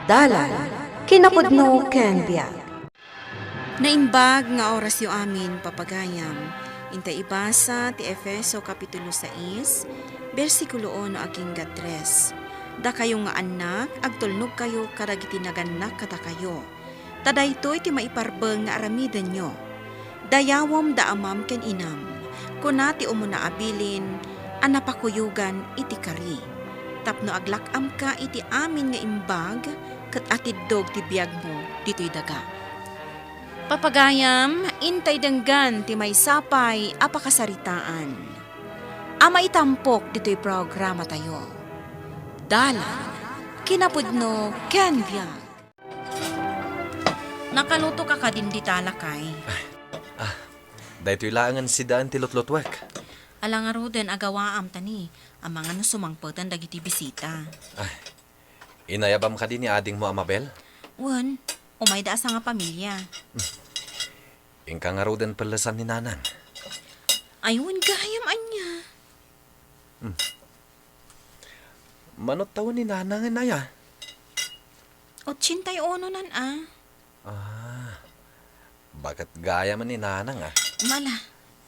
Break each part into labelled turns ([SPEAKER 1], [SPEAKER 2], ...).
[SPEAKER 1] Dalan, kinapudno ken biag.
[SPEAKER 2] Naimbag nga oras yu amin papagayam. Intay ibasa ti Efeso Kapitulo 6, versikulo 1 aging 3. Da kayo nga anak, agtulnog kayo karagiti naganak kata kayo. Tadaytoy ti maiparbeng nga aramiden nyo. Dayawom da amam ken inam. Kuna ti umuna abilin, anapakuyugan iti kari. Tapno aglakam ka iti amin nga imbag, kat atidog ti biyag mo dito'y daga. Papagayam, intay denggan ti may sapay apakasaritaan. Ama itampok dito'y programa tayo. Dalan, kinapudno ken biag. Nakaluto ka ka din di talakay.
[SPEAKER 3] Dahito'y laangan si daan ti lotlotwek.
[SPEAKER 2] Alang aroden agawaam tani, ang mga sumangpotan dagiti bisita.
[SPEAKER 3] Inayabam ka din ni ading mo, Amabel?
[SPEAKER 2] Wan, umay da sa nga pamilya.
[SPEAKER 3] Ingka nga roden palasan ni nanan.
[SPEAKER 2] Ayun, gayam anya.
[SPEAKER 3] Manot taon ni nanang inaya.
[SPEAKER 2] 81 nan
[SPEAKER 3] Bakit gaya man ni nanang
[SPEAKER 2] Mala,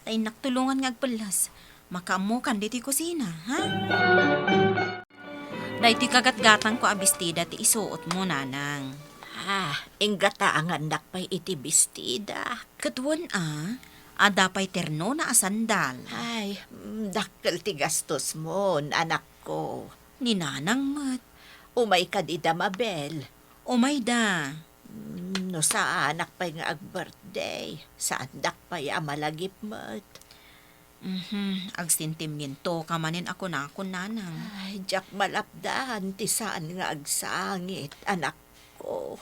[SPEAKER 2] tay naktulungan nga agpelas. Makaamukan diti kusina, ha? Dayti kagat-gatang ko abistida ti isuot mo, nanang.
[SPEAKER 4] Inggata ang anak pa'y iti bestida.
[SPEAKER 2] Katwan ada pa'y terno na asandal.
[SPEAKER 4] Ay, dakkel ti gastos mo, anak ko.
[SPEAKER 2] Ni nanang mat.
[SPEAKER 4] Umay ka di da, Mabel.
[SPEAKER 2] Umay da.
[SPEAKER 4] No sa anak pa'y nga ag-birthday. Sa anak pa'y amalagip mat.
[SPEAKER 2] Agsintimyento ka manin ako na ako, nanang.
[SPEAKER 4] Ay, jak malapdahan ti saan nga agsangit, anak ko.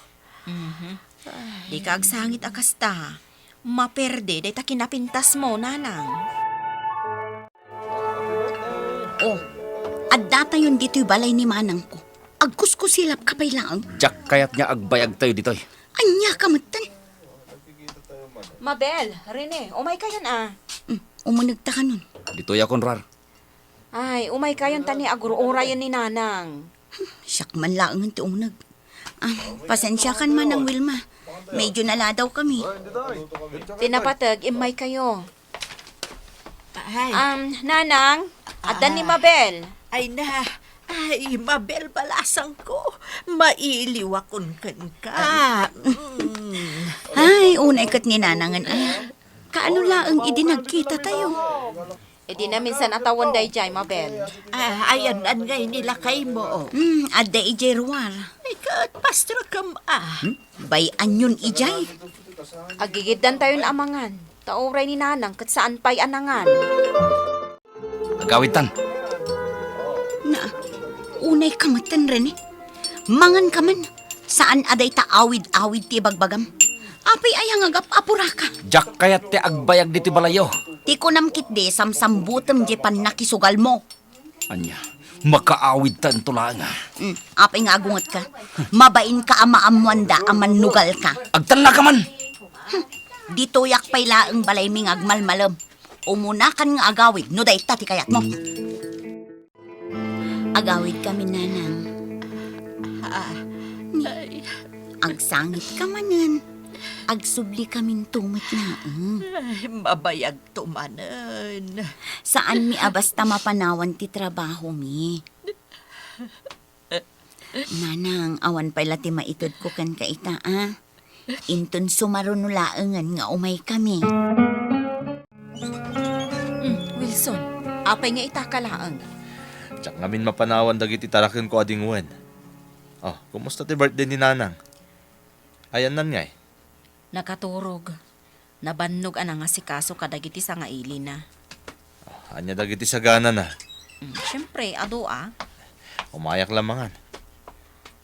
[SPEAKER 2] Di ka agsangit akasta. Maperde, day ta kinapintas mo, nanang.
[SPEAKER 5] Adda tayon dito'y balay ni manang ko. Agkuskusilap ka pa'y lang.
[SPEAKER 6] Jak kayat nga agbayag tayo ditoy.
[SPEAKER 5] Anya ka matan.
[SPEAKER 2] Mabel, Rene, umay kayon
[SPEAKER 5] Umunagta ka nun.
[SPEAKER 6] Ditoy akong rar.
[SPEAKER 2] Ay, umay kayon tani aguro-ora yan ni nanang.
[SPEAKER 5] Siyak man lang ang tiunag. Pasensya kan man ang Wilma. Medyo naladaw kami.
[SPEAKER 2] Tinapatag, imay kayo.
[SPEAKER 4] Ay,
[SPEAKER 2] Nanang, adan ni Mabel.
[SPEAKER 4] ay, Mabel, balasang ko. Mailiwakon kan ka.
[SPEAKER 5] Ay, unay kat ni nanangan. Kaano laang idinagkita tayo?
[SPEAKER 2] E di na minsan atawan day jay, Mabel.
[SPEAKER 4] Ayan, ngay nila kay mo.
[SPEAKER 5] Adda ijay ruwar.
[SPEAKER 4] Ay, kat, pastor kam
[SPEAKER 5] Bay anyon ijay.
[SPEAKER 2] Agigiddan tayo na amangan. Tauray ni nanang kat saan pa'y anangan.
[SPEAKER 6] Agawid tan.
[SPEAKER 5] Na, unay kamatan rin Mangan ka man. Saan aday taawid-awid ti bagbagam? Apay ayang agap apura ka.
[SPEAKER 6] Jak kayat ti agbayag diti balayo.
[SPEAKER 5] Ti ko namkit de samsambutem je pan nakisugal mo.
[SPEAKER 6] Anya, makaawid tan tulang.
[SPEAKER 5] Apay nga agungat ka. Mabain ka ama amwanda aman nugal ka.
[SPEAKER 6] Agtala ka man.
[SPEAKER 5] Dito yak pay laeng balay ming agmalmalam. Umunakan nga agawid no day tati kayat mo. Agawid kami nanang. Agsangit ka manan. Agsubli kaming tumit na.
[SPEAKER 4] Ay, mabayag tumanan.
[SPEAKER 5] Saan mi abasta mapanawan ti trabaho mi? Nanang, awan pala ti maitod ko kan kaita Inton sumarunulaangan nga umay kami.
[SPEAKER 2] Wilson, apay nga itakalaang.
[SPEAKER 7] Tsak ngamin mapanawan dagiti taraken ko ading wen. Kumusta ti birthday ni nanang? Ayan nan ngay.
[SPEAKER 2] Nakaturog. Nabannog nga si kaso kadagiti sa nga ili na.
[SPEAKER 7] Anya dagiti sagana na.
[SPEAKER 2] Siyempre, ado
[SPEAKER 7] Umayak lamangan.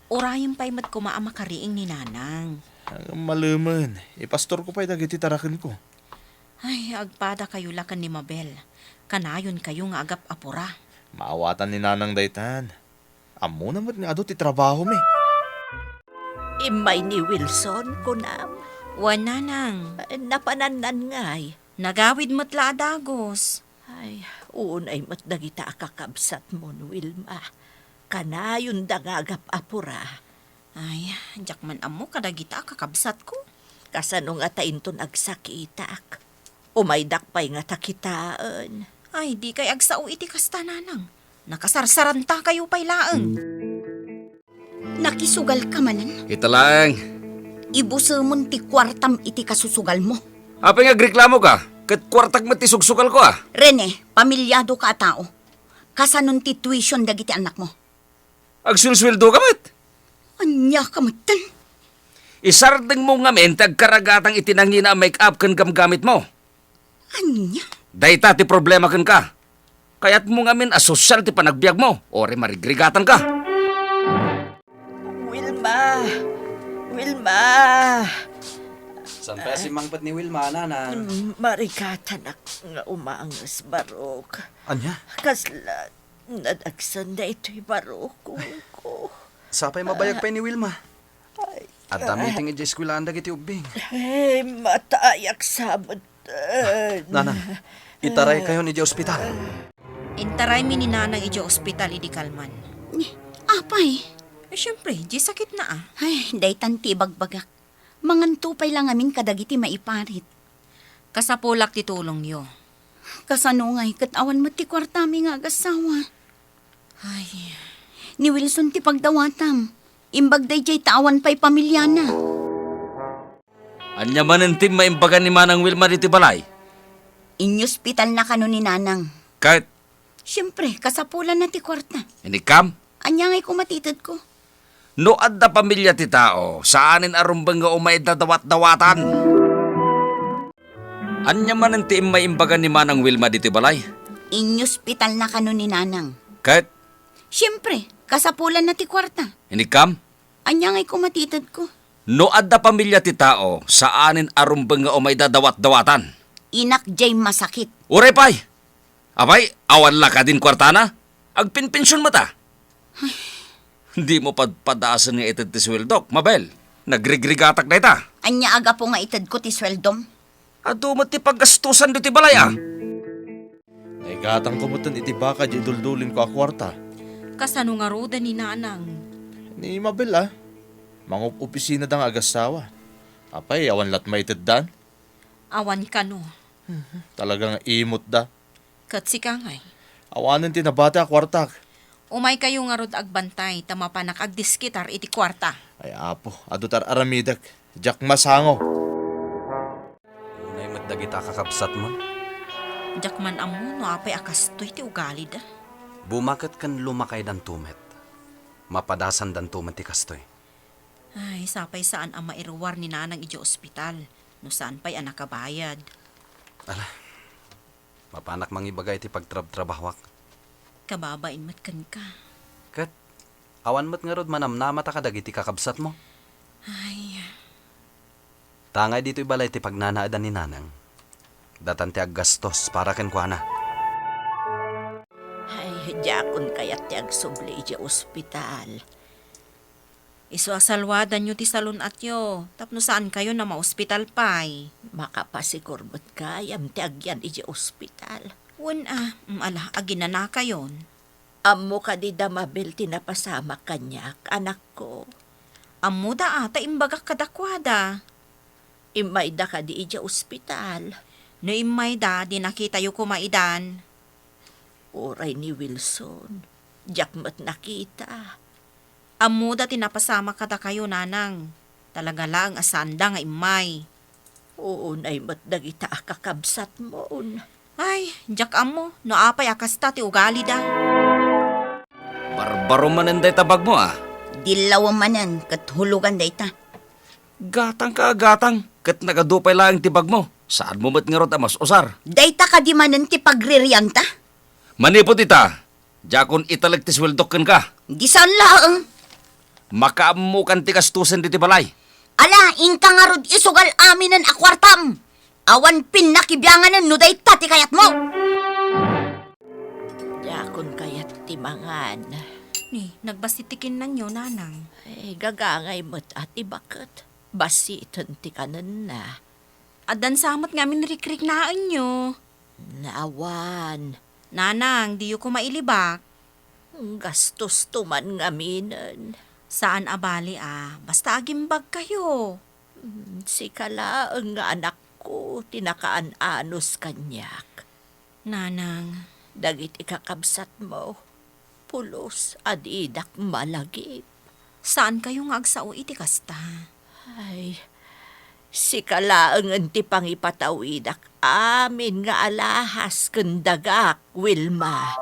[SPEAKER 2] Orayon pa'y mat kumaama kariing ni nanang.
[SPEAKER 7] Maluman. Ipastor ko pa'y dagiti taraken ko.
[SPEAKER 2] Ay, agpada kayo lakan ni Mabel. Kanayon kayo nga agap apura.
[SPEAKER 7] Maawatan ni nanang daytan. Amo naman nga ado ti trabaho mi.
[SPEAKER 4] Imay ni Wilson, kunam.
[SPEAKER 2] Wan nanang.
[SPEAKER 4] Napananan ngay.
[SPEAKER 2] Nagawid mo't laadagos.
[SPEAKER 4] Ay, unay mo't dagita akakabsat mo, Wilma. Kanayon dangagap apura.
[SPEAKER 2] Ay, jak man amo kadagita kakabsat ko.
[SPEAKER 4] Kasano nga tainton agsakitak. Umaydak pa'y nga takitaan.
[SPEAKER 2] Ay, di kay agsao iti kasta nanang. Nakasarsaranta kayo pay laeng.
[SPEAKER 5] Nakisugal ka manan.
[SPEAKER 6] Ita lang.
[SPEAKER 5] Ibusumon ti kwartam iti kasusugal mo.
[SPEAKER 6] Apa nga reklamo ka? Kat kwartak matisugsugal ko ah.
[SPEAKER 5] Rene, pamilyado ka a tao. Kasanon ti tuition dagiti anak mo.
[SPEAKER 6] Agsulsweldo ka mat.
[SPEAKER 5] Anya ka matan.
[SPEAKER 6] Isardeng mo nga men, tagkaragatang itinangina ang make-up kan gamgamit mo.
[SPEAKER 5] Anya?
[SPEAKER 6] Dayta ti problema kan ka. Kaya't mo nga men asosyal ti panagbiag mo. Ore marigrigatan ka.
[SPEAKER 4] Wilma! Wilma!
[SPEAKER 3] San pa si mangpat ni Wilma, nanang?
[SPEAKER 4] Marikatan nga umaangas barok.
[SPEAKER 3] Anya?
[SPEAKER 4] Kasla, nadagsan na ito'y barok ko.
[SPEAKER 3] Sapay mabayag pa ni Wilma. At dami ting i-eskwilaan dagiti ubing.
[SPEAKER 4] Ay, matayak sabot.
[SPEAKER 3] Nanang, itaray kayo ni di ospital.
[SPEAKER 2] Intaray mi ni nanang iti ospital idi kalman.
[SPEAKER 5] Apay.
[SPEAKER 2] Eh, syempre, di sakit na ah.
[SPEAKER 5] Ay, daytan ti bagbagak. Mangan tupay lang amin kadagiti maiparit.
[SPEAKER 2] Kasapulak ti tulong yo.
[SPEAKER 5] Kasano nga'y katawan mo ti kwartami nga agasawa.
[SPEAKER 2] Ay,
[SPEAKER 5] Ni Wilson ti pagdawatam. Imbag day jay tawan pa'y pamilyana.
[SPEAKER 6] Anya man tim maimbagan ni Manang Wilma diti balay.
[SPEAKER 5] Inyospital na kano ni Nanang.
[SPEAKER 6] Kahit
[SPEAKER 5] Siyempre, kasapulan na ti kwarta.
[SPEAKER 6] inikam,
[SPEAKER 5] Anya nga'y kumatitid ko.
[SPEAKER 6] no adda pamilya ti tao, saanin arumbang nga umay dadawat-dawatan. Anya man tim maimbagan ni Manang Wilma diti balay.
[SPEAKER 5] Inyospital na kano ni Nanang.
[SPEAKER 6] Kahit
[SPEAKER 5] Siyempre, kasapulan na ti kwarta.
[SPEAKER 6] inikam,
[SPEAKER 5] Anya nga'y kumatitid ko.
[SPEAKER 6] no adda pamilya ti tao, saanin arumbang nga umay dadawat-dawatan.
[SPEAKER 5] Inak jay masakit.
[SPEAKER 6] Ure pay! Apay, awan la ka din kwartana? Agpinpensyon mo ta. Hindi mo padpadasan nga itad ti sweldok, mabel. Nagrigrigatak na ita.
[SPEAKER 5] Anya aga po nga itid ko ti sweldom.
[SPEAKER 6] Ado mo ti paggastusan do ti balaya.
[SPEAKER 7] Ay gatang kumutan iti baka di duldulin ko akwarta.
[SPEAKER 2] kasano nga roda ni nanang.
[SPEAKER 7] Ni Mabel ah. Mangup opisina dang agasawa. Apay, awan lat maitid dan.
[SPEAKER 2] Awan ka no.
[SPEAKER 7] Talagang imot da.
[SPEAKER 2] Kat si kangay.
[SPEAKER 7] Awanan tinabata akwartak.
[SPEAKER 2] Umay kayo nga rod agbantay, tamapanak agdiskitar iti kwarta.
[SPEAKER 7] Ay apo, adutar aramidak. Jak masango.
[SPEAKER 3] Unay mat dagita kakabsat mo.
[SPEAKER 2] Jakman amo, no apay akastoy ti ugali da.
[SPEAKER 3] Bumakat kan lumakay dan tumet. Mapadasan dan tumet ti kastoy.
[SPEAKER 2] Ay, sapay saan ang mairuwar ni nanang iti ospital. No saan pa'y anak kabayad.
[SPEAKER 3] Mapanak mangibagay ti pagtrab-trabahwak.
[SPEAKER 2] Kababain mat kan ka.
[SPEAKER 3] Kat, awan mat nga rod manamnamata ka dagiti kakabsat mo.
[SPEAKER 2] Ay,
[SPEAKER 3] Tangay dito'y balay ti pagnanaadan ni nanang. Datan ti aggastos para ken kuana.
[SPEAKER 4] Ay, jakon kayat ti agsubli iti ospital.
[SPEAKER 2] isuasalwadan nyo ti salon at yo. Tapno saan kayo na ma-ospital pa'y.
[SPEAKER 4] Makapasikurbot kayam ti agyan iti ospital.
[SPEAKER 2] Ala, aginana kayon.
[SPEAKER 4] Ammo ka di Mabel tinapasama kanyak, anak ko.
[SPEAKER 2] Ammo da ata imbagak kadakwada.
[SPEAKER 4] Imayda ka di iti ospital.
[SPEAKER 2] No imay da, di nakita yu kumaidan.
[SPEAKER 4] Oray ni Wilson. Jakmat nakita.
[SPEAKER 2] Ammo da tinapasama kada kayo nanang. Talaga lang asanda nga imay.
[SPEAKER 4] Oo, naimat dagita kakabsat mo.
[SPEAKER 2] Ay, jak amo, no apay akasta ti ugali da.
[SPEAKER 6] Barbaro mananday tabag mo ah.
[SPEAKER 5] Dilaw manan, kat hulugan dayta.
[SPEAKER 6] Gatang ka gatang. Kat nagadupay lang tibag mo. Saan mo mat nga rot amas usar?
[SPEAKER 5] Dayta ka di manan ti pagririyanta.
[SPEAKER 6] Manipot ita. Jakon italag ti sweldok ken ka.
[SPEAKER 5] Di saan laang.
[SPEAKER 6] Makaamu kan ti kastusan diti balay.
[SPEAKER 5] Ala, ingka nga rod isugal aminan akwartam. Awan pinakibyanganan no dayta ti kayat mo.
[SPEAKER 4] Jakon kayat timangan.
[SPEAKER 2] Ni, nagbasitikin na nyo nanang.
[SPEAKER 4] Ay, gagangay mo't ati bakit. Basiton ti kanan na.
[SPEAKER 2] Adan samat nga minrikrik naan nyo.
[SPEAKER 4] Naawan.
[SPEAKER 2] Nanang, di yu ko mailibak.
[SPEAKER 4] Gastos tuman nga minan.
[SPEAKER 2] Saan abali basta agimbag kayo.
[SPEAKER 4] Si kalaang nga anak ko, tinakaan-anos kanyak.
[SPEAKER 2] Nanang,
[SPEAKER 4] Dagit ikakabsat mo, pulos adidak malagip.
[SPEAKER 2] saan kayo nga agsao iti kasta?
[SPEAKER 4] Ay, si kalaang anti pangipatawidak amin nga alahas kendagak, Wilma.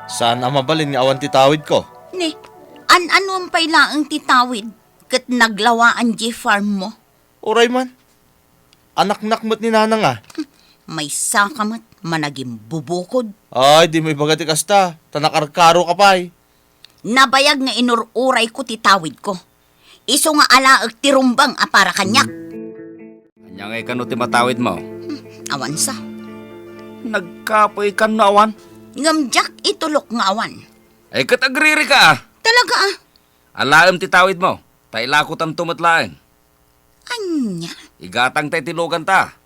[SPEAKER 7] Saan ang mabalin nga awan titawid ko?
[SPEAKER 5] Ni, an-ano ang pailaang titawid kat naglawaan di farm mo?
[SPEAKER 7] Uray man. Anak-nak mo't ni nanang ah.
[SPEAKER 5] May sakamat, managing bubukod.
[SPEAKER 7] Ay, di mo ibagati kasta. Tanakarkaro ka pa eh.
[SPEAKER 5] Nabayag nga inururay ko titawid ko. Iso nga alaag tirumbang para kanyak.
[SPEAKER 6] Anya nga ikan ti matawid mo.
[SPEAKER 5] Awan sa.
[SPEAKER 6] Nagkapoy kan no awan.
[SPEAKER 5] Ngamjak itulok nga awan.
[SPEAKER 6] Ay katagriri ka
[SPEAKER 5] Talaga
[SPEAKER 6] Alaam ti tawid mo. Tailakot ang tumatlain.
[SPEAKER 5] Anya?
[SPEAKER 6] Igatang tay tilugan ta.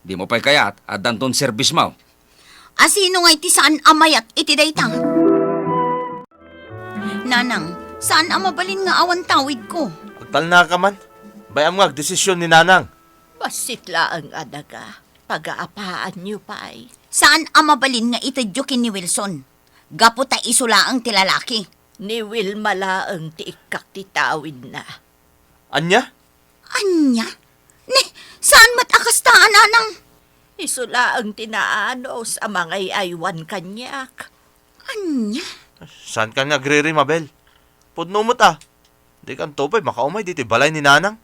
[SPEAKER 6] Di mo pa'y kayat at danton service mo.
[SPEAKER 5] Asino nga iti saan amayat iti daytang? Nanang, saan ang mabalin nga awan tawid ko?
[SPEAKER 7] Agtal na ka man. Bayam nga, desisyon ni nanang.
[SPEAKER 4] Basitla ang adaga, pag-aapaan niyo pa'y.
[SPEAKER 5] Saan ang mabalin nga itadyokin ni Wilson? Gapo ta isula ang tilalaki.
[SPEAKER 4] Ni Wilma laang ti ikak titawid na.
[SPEAKER 7] Anya?
[SPEAKER 5] Anya? Ne, saan matakastaan, nanang?
[SPEAKER 4] Isula ang tinaanos ang mga aywan kanyak.
[SPEAKER 5] Anya?
[SPEAKER 7] Saan ka nga agriri, Mabel? Pudno mo't ah. Di kan topay, makaumay dito balay ni nanang.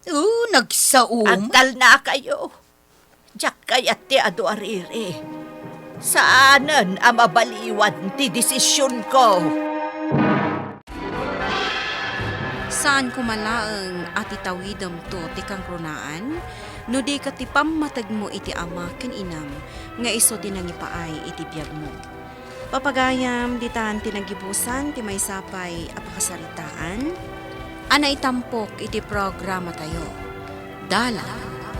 [SPEAKER 5] Nagsaum.
[SPEAKER 4] Agtal na kayo. Diyak kayat ti ado ariri. Saanan ang mabaliwan ti desisyon ko?
[SPEAKER 2] Saan kumalaang ati tawidam to ti kang runaan? No di ka ti pamatag mo iti ama ken inam, nga iso tinangipaay iti biyag mo. Papagayam ditan tinagibusan ti may sapay apakasaritaan, anay tampok iti programa tayo. Dala,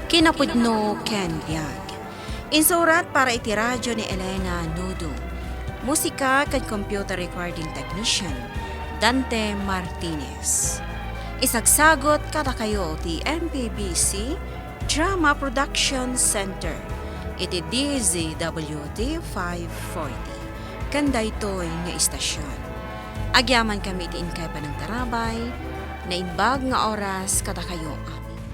[SPEAKER 2] kinapudno ken biyag. Insurat para iti radyo ni Elena Nudo. Musika ken computer recording technician, Dante Martinez. Isagsagot kada kayo ti MPBC Drama Production Center. Iti DZWD 540. Kanda ito'y nga istasyon. Agyaman kami ti inkay pa ng tarabay, na inbag nga oras kada kayo